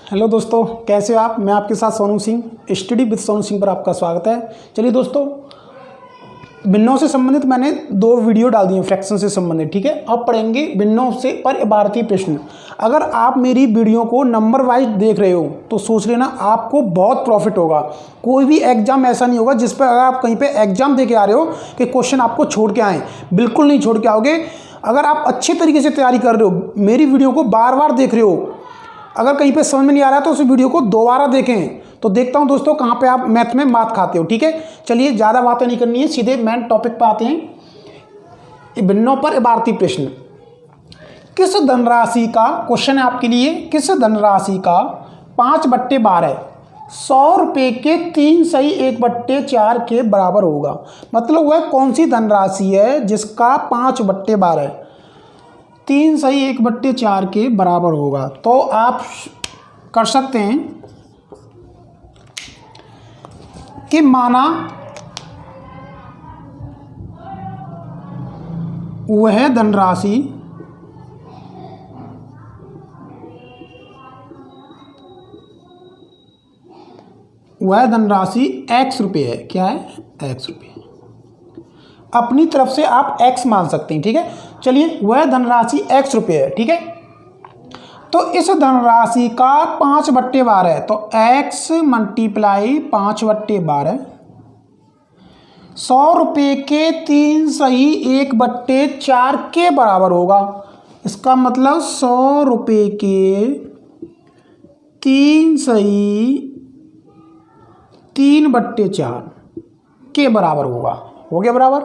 Hello दोस्तों, कैसे हो आप। मैं आपके साथ सोनू सिंह, स्टडी विद सोनू सिंह पर आपका स्वागत है। चलिए दोस्तों, भिन्नों से संबंधित मैंने 2 वीडियो डाल दी हैं फ्रैक्शन से संबंधित। ठीक है, अब पढ़ेंगे भिन्नों से पर भारतीय प्रश्न। अगर आप मेरी वीडियो को नंबर वाइज देख रहे हो तो सोच लेना आपको बहुत प्रॉफिट होगा। कोई भी एग्जाम ऐसा नहीं होगा जिस पर अगर आप कहीं पे एग्जाम दे के आ रहे हो कि क्वेश्चन आपको छोड़ के आए, बिल्कुल नहीं छोड़ के आओगे। अगर आप अच्छे तरीके से तैयारी कर रहे हो, मेरी वीडियो को बार बार देख रहे हो, अगर कहीं पे समझ में नहीं आ रहा है तो उस वीडियो को दोबारा देखें। तो देखता हूं दोस्तों कहां पे आप मैथ में मात खाते हो। ठीक है, चलिए ज़्यादा बातें नहीं करनी है, सीधे मेन टॉपिक पे आते हैं। भिन्नों पर भारतीय प्रश्न। किस धनराशि का क्वेश्चन है आपके लिए, किस धनराशि का 5/12 100 रुपये के 3 सही 1/4 के बराबर होगा। मतलब वह कौन सी धनराशि है जिसका 5/12 3 सही 1/4 के बराबर होगा। तो आप कर सकते हैं कि माना वह धनराशि x रुपये है। क्या है? x रुपये। अपनी तरफ से आप x मान सकते हैं। ठीक है, चलिए वह धनराशि x रुपये है। ठीक है, तो इस धनराशि का 5/12 है तो x मल्टीप्लाई 5/12 100 रुपये के 3 सही 1/4 के बराबर होगा। इसका मतलब 100 रुपये के 3 सही 3/4 के बराबर होगा। हो गया बराबर।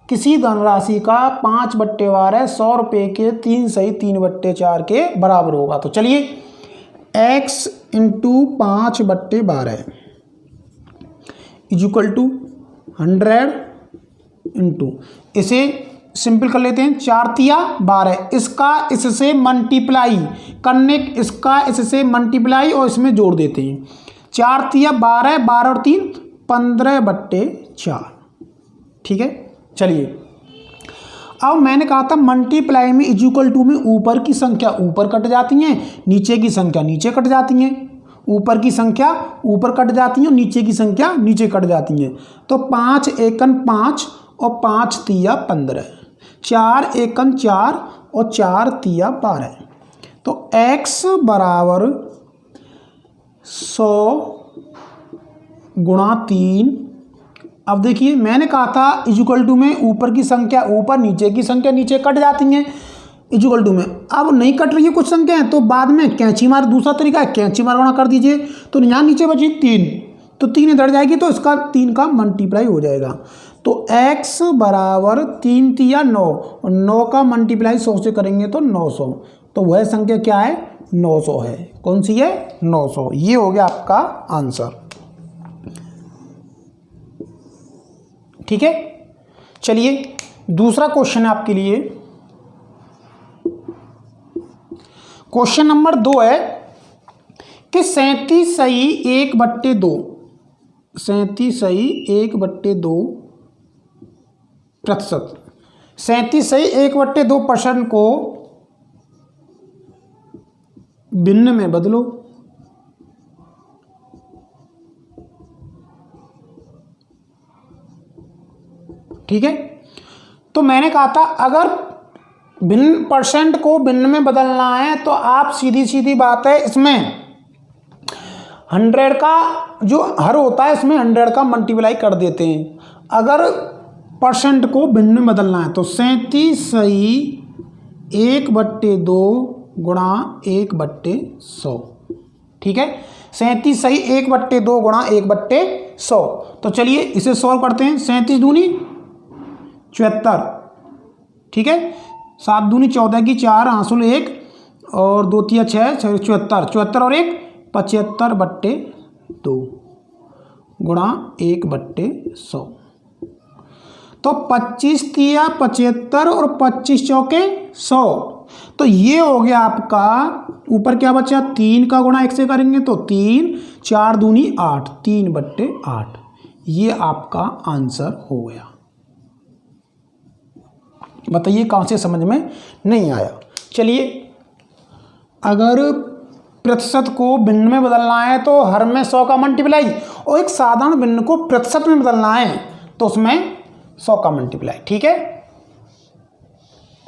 किसी धनराशि का 5/12 100 रुपये के 3 सही 3/4 के बराबर होगा। तो चलिए x into 5/12 equal to 100 into, इसे सिंपल कर लेते हैं। 4 तिया 12, इसका इससे मल्टीप्लाई करने, इसका इससे मल्टीप्लाई और इसमें जोड़ देते हैं। 4 तिया 12, 12 और 3 15/4। ठीक है, चलिए अब मैंने कहा था मल्टीप्लाई में इक्वल टू में ऊपर की संख्या ऊपर कट जाती हैं, नीचे की संख्या नीचे कट जाती हैं। ऊपर की संख्या ऊपर कट जाती हैं, नीचे की संख्या नीचे कट जाती हैं। तो 5 एकन 5 और 5 तिया 15, 4 एकन 4 और 4 तिया 12। तो x बराबर 100 गुणा 3। अब देखिए मैंने कहा था इक्वल टू में ऊपर की संख्या ऊपर, नीचे की संख्या नीचे कट जाती हैं इक्वल टू में। अब नहीं कट रही है कुछ संख्याएं तो बाद में कैंची मार, दूसरा तरीका है कैंची मार गुणा कर दीजिए। तो यहाँ नीचे बची 3, तो 3 इधर जाएगी तो इसका 3 का मल्टीप्लाई हो जाएगा। तो x बराबर 3 तिया 9 और 9 का मल्टीप्लाई 100 से करेंगे तो 900। तो वह संख्या क्या है? 900 है। कौन सी है? 900। ये हो गया आपका आंसर। ठीक है, चलिए दूसरा क्वेश्चन है आपके लिए। क्वेश्चन नंबर 2 है कि 37 सही 1/2 37 सही 1/2 प्रतिशत 37 सही 1/2% को भिन्न में बदलो। ठीक है, तो मैंने कहा था अगर भिन्न परसेंट को भिन्न में बदलना है तो आप सीधी सीधी बात है, इसमें 100 का जो हर होता है इसमें 100 का मल्टीप्लाई कर देते हैं। अगर परसेंट को भिन्न में बदलना है तो 37 सही 1/2 गुणा 1/100। ठीक है, 37 सही 1/2 गुणा 1/100। तो चलिए इसे सॉल्व करते हैं। 37 दूनी 74। ठीक है, 7 दूनी 14 की 4 हासिल 1 और 2 तिया 6 74, 74 और 1 75/2 गुणा 1/100। तो 25 तिया 75 और 25 चौके 100। तो ये हो गया आपका, ऊपर क्या बचा? 3 का गुणा 1 से करेंगे तो 3, 4 दूनी 8, 3/8। ये आपका आंसर हो गया। बताइए कहाँ से समझ में नहीं आया। चलिए अगर प्रतिशत को भिन्न में बदलना है तो हर में 100 का मल्टीप्लाई, और एक साधारण भिन्न को प्रतिशत में बदलना है तो उसमें 100 का मल्टीप्लाई। ठीक है,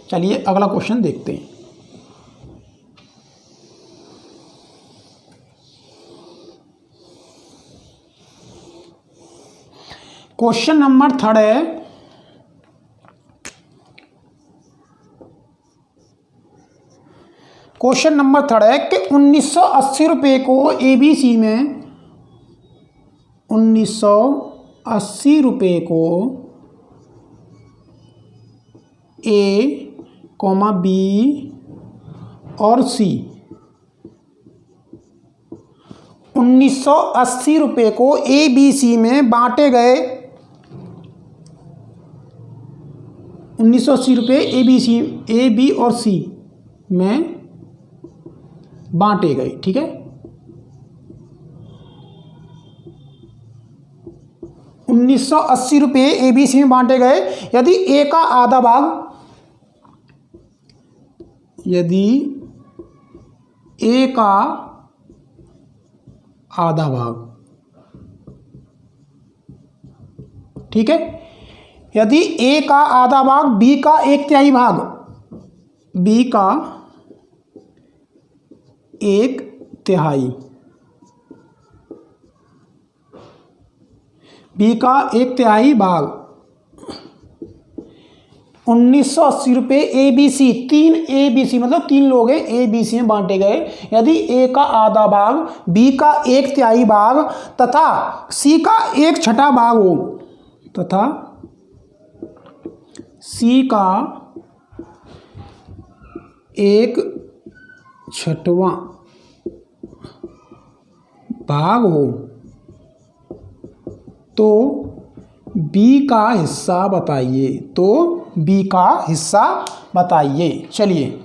चलिए अगला क्वेश्चन देखते हैं। क्वेश्चन नंबर 3 है, क्वेश्चन नंबर 3 है कि 1980 रुपये को एबीसी में 1980 रुपये को ए कॉमा बी और सी, 1980 रुपये को ए बी सी में बांटे गए। 1980 रुपये ए बी और सी में बांटे गए। ठीक है, 1980 रुपये ए बी सी में बांटे गए। यदि ए का आधा भाग, यदि ए का आधा भाग, ठीक है, यदि ए का आधा भाग बी का 1/3 भाग, बी का 1/3, बी का 1/3 भाग 1980 रुपये A B C, 3 A B C मतलब 3 लोग हैं, ए बी सी में बांटे गए। यदि ए का आधा भाग, बी का 1/3 भाग तथा सी का 1/6 भाग हो, तथा सी का 1/6वां भाग हो तो बी का हिस्सा बताइए, तो बी का हिस्सा बताइए। चलिए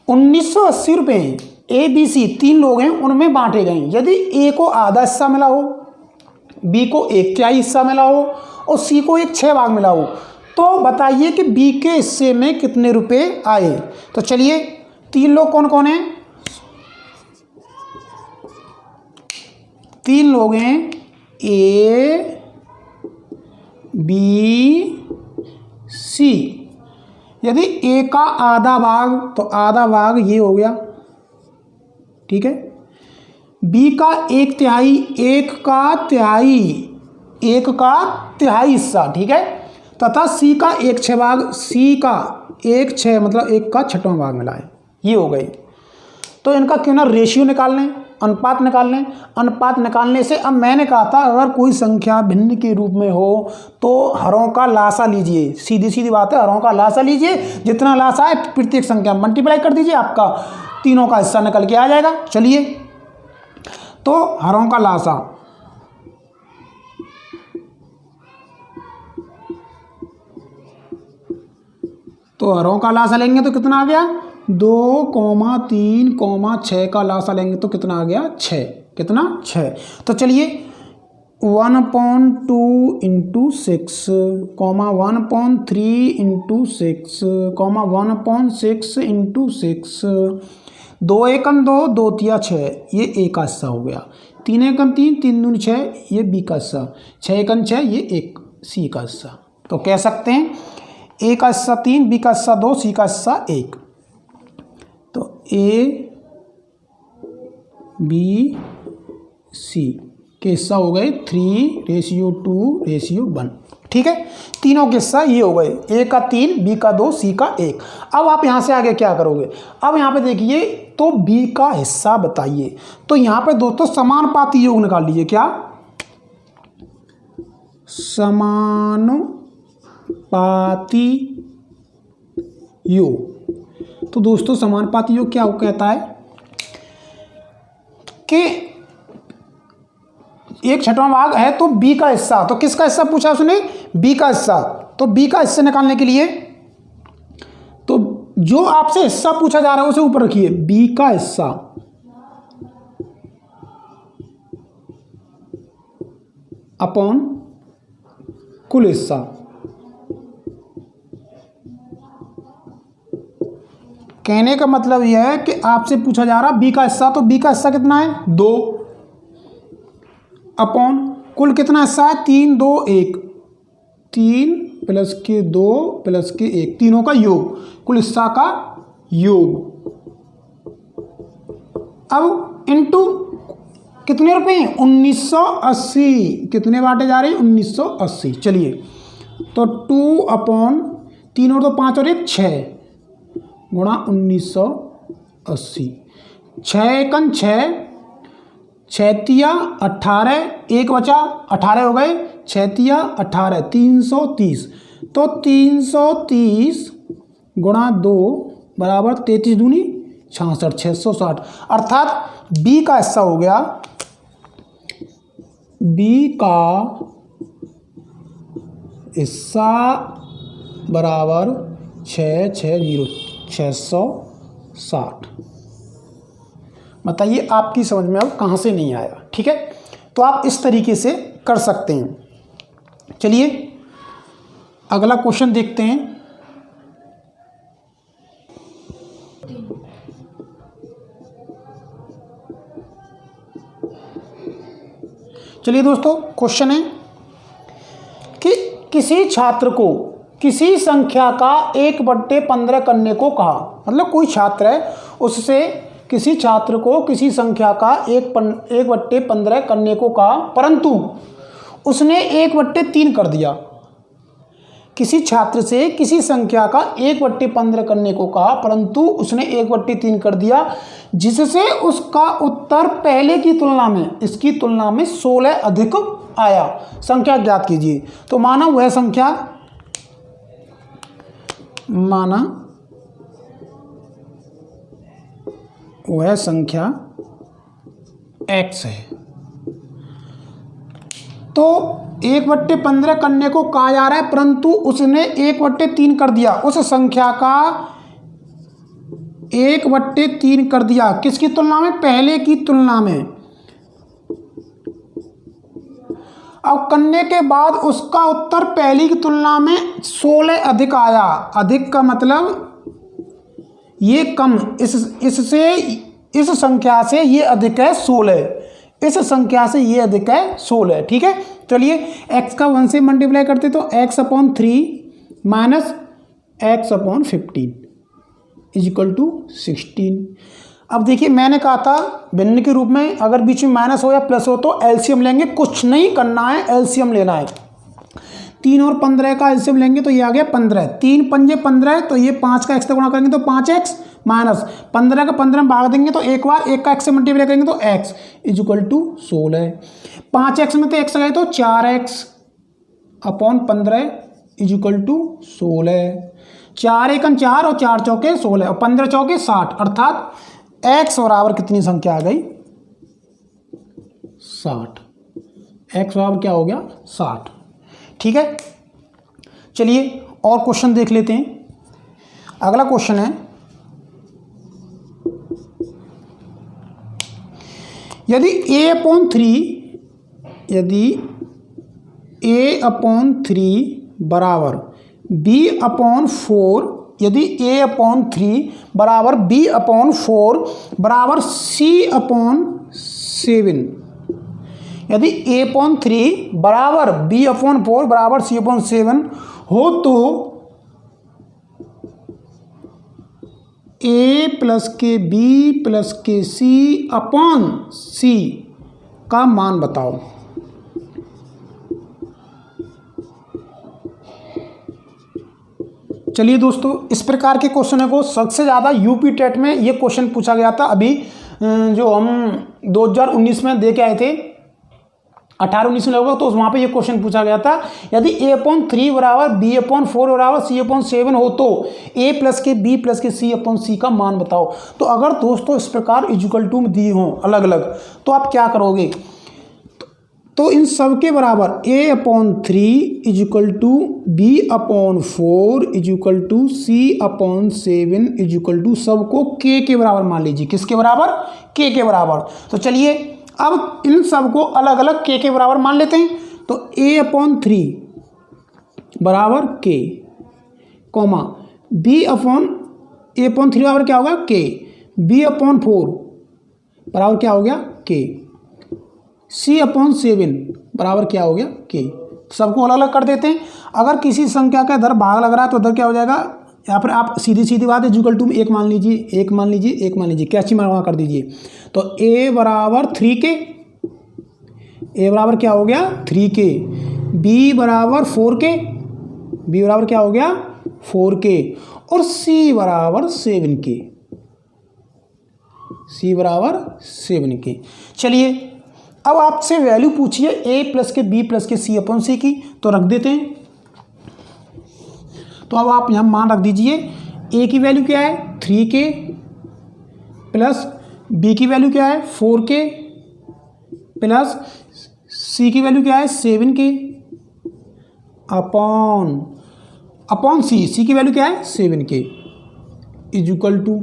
1980 रुपये ए बी सी 3 लोग हैं, उनमें बांटे गए। यदि ए को आधा हिस्सा मिला हो, बी को 1/3 हिस्सा मिला हो और सी को 1/6 भाग मिला हो, तो बताइए कि बी के हिस्से में कितने रुपए आए। तो चलिए 3 लोग कौन कौन हैं, 3 लोग हैं, ए बी सी। यदि ए का आधा भाग, तो आधा भाग ये हो गया, ठीक है। बी का 1/3, 1/3 हिस्सा, ठीक है, तथा सी का 1/6 भाग, सी का 1/6 मतलब 1/6वां भाग मिला है, ये हो गए। तो इनका क्यों ना रेशियो निकाल लें, अनुपात निकाल लें। अनुपात निकालने से, अब मैंने कहा था अगर कोई संख्या भिन्न के रूप में हो तो हरों का लासा लीजिए, सीधी सीधी बात है, हरों का लासा लीजिए, जितना लासा है प्रत्येक संख्या मल्टीप्लाई कर दीजिए, आपका तीनों का हिस्सा निकल के आ जाएगा। चलिए तो हरों का लासा, तो हरों का लासा लेंगे तो कितना आ गया, 2, 3, 6 का लासा लेंगे तो कितना आ गया, 6, कितना 6। तो चलिए 1/2 इंटू 6, 1/3 इंटू 6, 1/6 इंटू 6, 2 एकम 2, 2 तिया 6, ये ए का हिस्सा हो गया। 3 एकम 3, 3 दूनी 6, ये बी का हिस्सा। 6 एकम 6, ये एक सी का हिस्सा। तो कह सकते हैं ए का हिस्सा 3, बी का हिस्सा 2, सी का हिस्सा 1। तो ए बी सी के हिस्सा हो गए 3:2:1, ठीक है। तीनों के हिस्सा ये हो गए, ए का 3, बी का 2, सी का 1। अब आप यहाँ से आगे क्या करोगे, अब यहाँ पे देखिए तो बी का हिस्सा बताइए। तो यहाँ पे दोस्तों समानुपाती योग निकाल लीजिए। क्या, समानुपाती योग। तो दोस्तों समानुपाती योग क्या कहता है कि 1/6वां भाग है तो बी का हिस्सा, तो किसका हिस्सा पूछा उसने, बी का हिस्सा। तो बी का हिस्सा निकालने के लिए तो जो आपसे हिस्सा पूछा जा रहा है उसे ऊपर रखिए, बी का हिस्सा अपॉन कुल हिस्सा। कहने का मतलब यह है कि आपसे पूछा जा रहा बी का हिस्सा, तो बी का हिस्सा कितना है 2 अपॉन कुल कितना हिस्सा है 3 2 1, 3 प्लस के 2 प्लस के 1, तीनों का योग, कुल हिस्सा का योग। अब इनटू कितने रुपए 1980, कितने बांटे जा रहे हैं 1980। चलिए तो 2 अपॉन 3 और 2 5 और 1 6 गुणा 1980, 6 एकन 6, 6 तिया 18, 1 बचा 18 हो गए, 6 तिया 18, 330। तो 330 गुणा 2 बराबर 33 दूनी 66, 660। अर्थात बी का हिस्सा हो गया, बी का हिस्सा बराबर 660, 660। बताइए आपकी समझ में अब कहाँ से नहीं आया। ठीक है, तो आप इस तरीके से कर सकते हैं। चलिए अगला क्वेश्चन देखते हैं। चलिए दोस्तों, क्वेश्चन है कि किसी छात्र को किसी संख्या का 1/15 करने को कहा। मतलब कोई छात्र है, उससे किसी छात्र को किसी संख्या का 1/15 करने को कहा, परंतु उसने 1/3 कर दिया। किसी छात्र से किसी संख्या का 1/15 करने को कहा, परंतु उसने 1/3 कर दिया, जिससे उसका उत्तर पहले की तुलना में, इसकी तुलना में 16 अधिक आया। संख्या ज्ञात कीजिए। तो माना वह संख्या x है। तो 1/15 करने को कहा जा रहा है, परंतु उसने 1/3 कर दिया। उस संख्या का 1/3 कर दिया, किसकी तुलना में? पहले की तुलना में। अब करने के बाद उसका उत्तर पहली की तुलना में 16 अधिक आया। अधिक का मतलब ये कम, इससे इस संख्या से ये अधिक है 16, इस संख्या से ये अधिक है 16। ठीक है, चलिए x का 1 से मल्टीप्लाई करते तो x/3 minus x/15 is equal to 16। अब देखिए मैंने कहा था भिन्न के रूप में अगर बीच में माइनस हो या प्लस हो तो एलसीएम लेंगे। कुछ नहीं करना है, एलसीएम लेना है। 3 और 15 का एलसीएम लेंगे तो ये आ गया 15, 3 पंजे 15, तो ये 5 का x से गुणा करेंगे तो 5x माइनस 15 का 15 में भाग देंगे तो एक बार 1 का x से मल्टीप्लाई करेंगे तो x इजिकल टू 16। 5x में तो x गए तो 4x/15 इजिकल टू 16। 4 एकम 4 और 4 चौके 16 और 15 चौके 60। अर्थात x बराबर कितनी संख्या आ गई? 60। x बराबर क्या हो गया? 60। ठीक है, चलिए और क्वेश्चन देख लेते हैं। अगला क्वेश्चन है, यदि a/3 बराबर b/4, यदि a/3 बराबर b/4 बराबर c/7, यदि a/3 बराबर b/4 बराबर c/7 हो तो a प्लस के b प्लस के c/c का मान बताओ। चलिए दोस्तों, इस प्रकार के क्वेश्चनों को सबसे ज़्यादा यूपी टेट में ये क्वेश्चन पूछा गया था। अभी जो हम 2019 में दे के आए थे, 18-19 में लगभग, तो वहाँ पे ये क्वेश्चन पूछा गया था। यदि a/3 बराबर b/4 बराबर c/7 हो तो a प्लस के b प्लस के c/c का मान बताओ। तो अगर दोस्तों इस प्रकार इक्वल टू में दिए हों अलग अलग, तो आप क्या करोगे? तो इन सब के बराबर a/3 is equal to b/4 is equal to c/7 is equal to सबको k के बराबर मान लीजिए। किसके बराबर? k के बराबर। तो चलिए अब इन सबको अलग अलग k के बराबर मान लेते हैं। तो a/3 बराबर k, कॉमा ए अपॉन 3 बराबर क्या होगा के, बी अपॉन 4 बराबर क्या हो गया के, सी अपॉन 7 बराबर क्या हो गया के। सबको अलग अलग कर देते हैं। अगर किसी संख्या का इधर भाग लग रहा है तो इधर क्या हो जाएगा, यहाँ पर आप सीधी सीधी बात है इक्वल टू एक मान लीजिए, एक मान लीजिए, एक मान लीजिए, कैसी मान कर दीजिए। तो ए बराबर 3 के, ए बराबर क्या हो गया 3 के, बी बराबर 4 के, बी बराबर क्या हो गया 4 के, और सी बराबर 7 के, सी बराबर 7 के। चलिए अब आपसे वैल्यू पूछिए ए प्लस के बी प्लस के सी अपॉन सी की, तो रख देते हैं। तो अब आप यहाँ मान रख दीजिए, ए की वैल्यू क्या है 3 के, प्लस बी की वैल्यू क्या है 4 के, प्लस सी की वैल्यू क्या है 7 के, अपॉन सी, सी की वैल्यू क्या है 7 के, इज इक्वल टू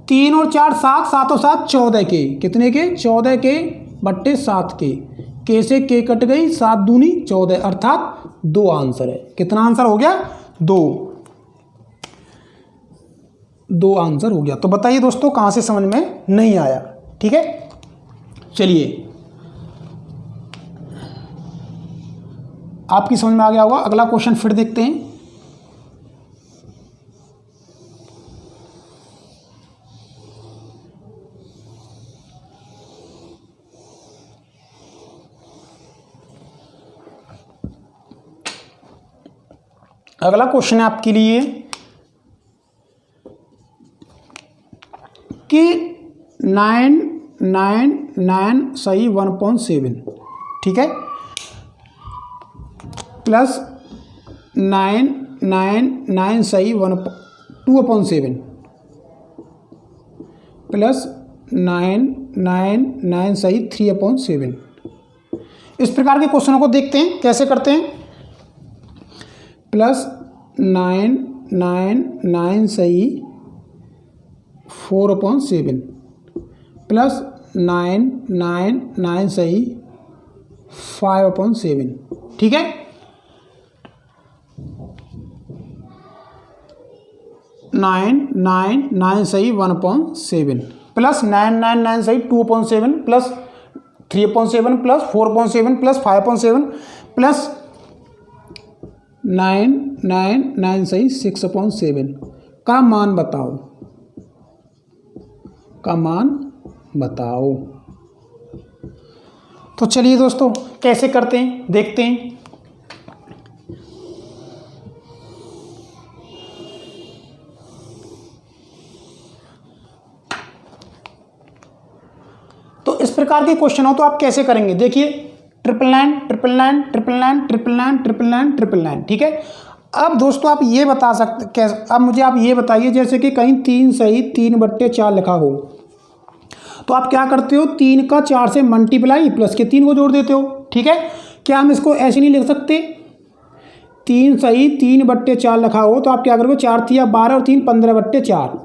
3 और 4 7, 7 और 7 14 के, कितने के 14 के बट्टे 7 के से के कट गई, 7 दूनी 14, अर्थात 2 आंसर है। कितना आंसर हो गया 2 आंसर हो गया। तो बताइए दोस्तों कहाँ से समझ में नहीं आया, ठीक है। चलिए आपकी समझ में आ गया होगा। अगला क्वेश्चन फिर देखते हैं। अगला क्वेश्चन है आपके लिए कि 9 9 9 सही 1/7, ठीक है, प्लस 9 9 9 सही 2/7, प्लस 9 9 9 सही 3/7। इस प्रकार के क्वेश्चनों को देखते हैं कैसे करते हैं। प्लस 9 9 9 सही 4/7, प्लस 9 9 9 सही 5/7, ठीक है। 9 9 9 सही 1/7, प्लस 9 9 9 सही 2/7, प्लस 3/7, प्लस 4/7, प्लस 5/7, प्लस 9 9 9 सही 6/7 का मान बताओ, का मान बताओ। तो चलिए दोस्तों कैसे करते हैं देखते हैं। तो इस प्रकार के क्वेश्चन हो तो आप कैसे करेंगे, देखिए 999 999 999 999 999, ठीक है। अब दोस्तों आप ये बता सकते कैसे, अब मुझे आप ये बताइए जैसे कि कहीं 3 सही 3/4 लिखा हो तो आप क्या करते हो, 3 का 4 से मल्टीप्लाई प्लस के 3 को जोड़ देते हो, ठीक है। क्या हम इसको ऐसे नहीं लिख सकते, 3 सही 3/4 लिखा हो तो आप क्या करोगे, 4 3 12 और 3 15/4।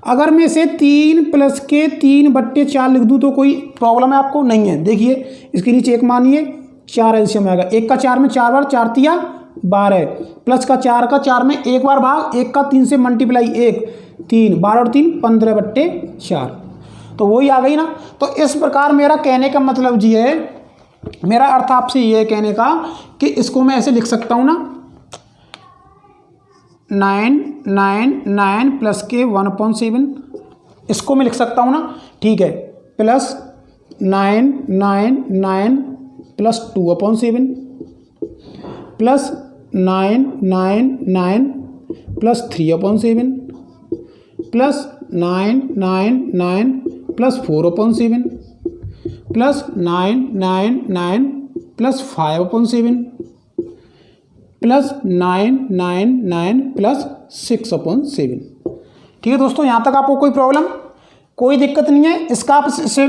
अगर मैं इसे 3 प्लस के 3/4 लिख दूँ तो कोई प्रॉब्लम है आपको, नहीं है। देखिए इसके नीचे एक मानिए 4 एलसीएम आएगा, 1 का 4 में 4 बार, 4 3 12, प्लस का 4 का 4 में 1 बार भाग, 1 का 3 से मल्टीप्लाई 1 3 12 और 3 15/4, तो वही आ गई ना। तो इस प्रकार मेरा कहने का मतलब जी है, मेरा अर्थ आपसे ये कहने का कि इसको मैं ऐसे लिख सकता हूँ ना, 9 9 9 प्लस के 1/7, इसको मैं लिख सकता हूँ ना, ठीक है, plus 9 9 9 plus 2/7, plus 9 9 9 plus 3/7, plus 9 9 9 plus 4/7, plus 9 9 9 plus 5/7, plus 9 9 9 plus 6/7, ठीक है दोस्तों। यहाँ तक आपको कोई प्रॉब्लम, कोई दिक्कत नहीं है। इसका आप इसे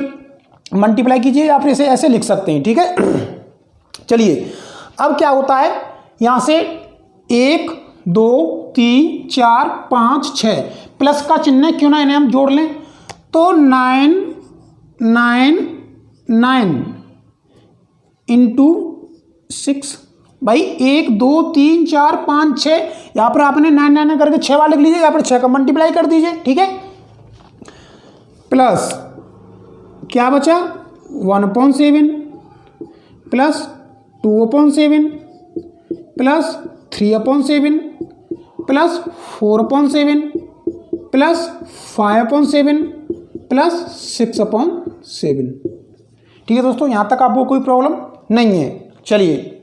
मल्टीप्लाई कीजिए या फिर इसे ऐसे लिख सकते हैं, ठीक है। चलिए अब क्या होता है, यहाँ से 1 2 3 4 5 6 प्लस का चिन्ह क्यों ना इन्हें हम जोड़ लें, तो 9 9 9 इंटू 6 भाई 1 2 3 4 5 6, यहाँ पर आपने 9 9 करके 6 बार लिख लीजिए, यहाँ पर 6 का मल्टीप्लाई कर दीजिए, ठीक है। प्लस क्या बचा 1/7 plus 2/7 plus 3/7 plus 4/7 plus 5/7 plus 6/7। ठीक है दोस्तों, यहाँ तक आपको कोई प्रॉब्लम नहीं है। चलिए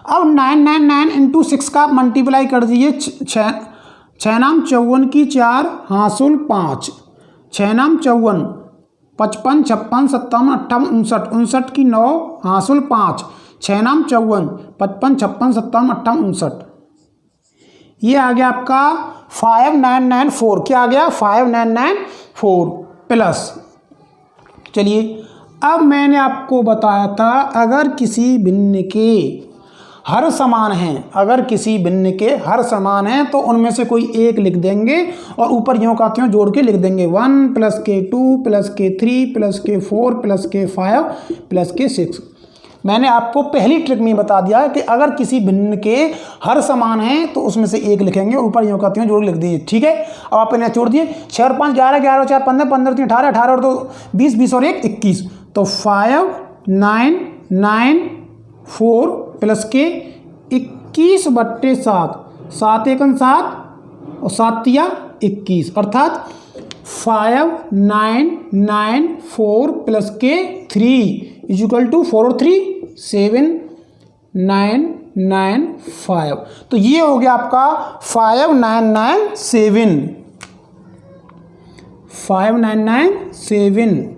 अब 9 इंटू 6 का मल्टीप्लाई कर दीजिए। 6 नाम 54 की 4 हासुल 5, 6 नाम 54, 55 56 57 58 59, 59 की 9 हासुल 5, 6 नाम 54, 55 56 57 58 59। ये आ गया आपका 5994। क्या आ गया 5994 प्लस। चलिए अब मैंने आपको बताया था अगर किसी भिन्न के हर समान हैं, अगर किसी भिन्न के हर समान हैं तो उनमें से कोई एक लिख देंगे और ऊपर यों का त्यों जोड़ के लिख देंगे 1 प्लस के 2 प्लस के 3 प्लस के 4 प्लस के 5 प्लस के 6। मैंने आपको पहली ट्रिक में बता दिया है कि अगर किसी भिन्न के हर समान हैं तो उसमें से एक लिखेंगे और ऊपर यों का त्यों जोड़ लिख दीजिए, ठीक है। अब आप इन्हें जोड़ दिए, 6 और 5 11, 11 और 4 15, 15 और 3 18, 18 और 2 20, 20 और 1 21, तो 5 9 9 4 प्लस के 21/7, 7 1 7 और 7 तिया 21, अर्थात 5 9 9 4 प्लस के 3 इक्वल टू 4 और 3 7 9 9 5। तो ये हो गया आपका 5997, 5997।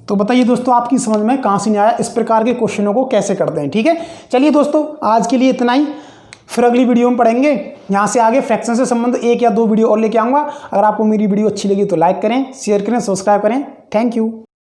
तो बताइए दोस्तों आपकी समझ में कहाँ से नहीं आया, इस प्रकार के क्वेश्चनों को कैसे करते हैं, ठीक है। चलिए दोस्तों आज के लिए इतना ही, फिर अगली वीडियो में पढ़ेंगे। यहाँ से आगे फ्रैक्शन से संबंधित 1 या 2 वीडियो और लेके आऊँगा। अगर आपको मेरी वीडियो अच्छी लगी तो लाइक करें, शेयर करें, सब्सक्राइब करें। Thank you.